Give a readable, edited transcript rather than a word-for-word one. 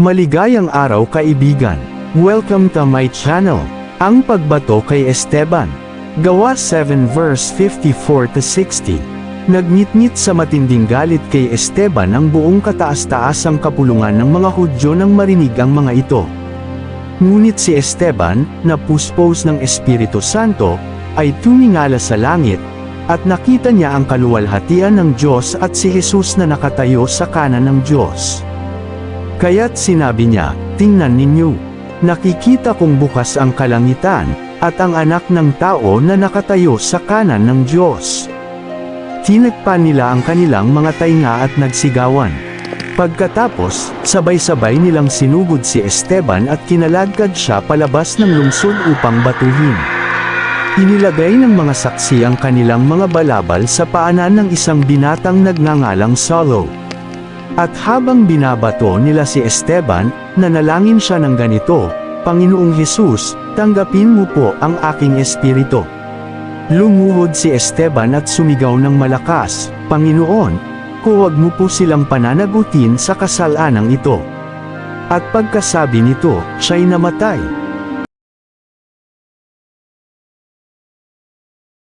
Maligayang araw kaibigan. Welcome to my channel. Ang pagbato kay Esteban. Gawa 7 verse 54-60. Nagnitnit sa matinding galit kay Esteban ang buong kataas-taasang kapulungan ng mga Hudyo nang marinig ang mga ito. Ngunit si Esteban, na puspos ng Espiritu Santo, ay tumingala sa langit, at nakita niya ang kaluwalhatian ng Diyos at si Jesus na nakatayo sa kanan ng Diyos. Kaya't sinabi niya, "Tingnan ninyo, nakikita kong bukas ang kalangitan, at ang anak ng tao na nakatayo sa kanan ng Diyos." Tinagpan nila ang kanilang mga tainga at nagsigawan. Pagkatapos, sabay-sabay nilang sinugod si Esteban at kinalagkad siya palabas ng lungsod upang batuhin. Inilagay ng mga saksi ang kanilang mga balabal sa paanan ng isang binatang nagngangalang Saulo. At habang binabato nila si Esteban, nanalangin siya ng ganito, "Panginoong Hesus, tanggapin mo po ang aking espiritu." Lumuhod si Esteban at sumigaw ng malakas, "Panginoon, huwag mo po silang pananagutin sa kasalanang ito." At pagkasabi nito, siya'y namatay.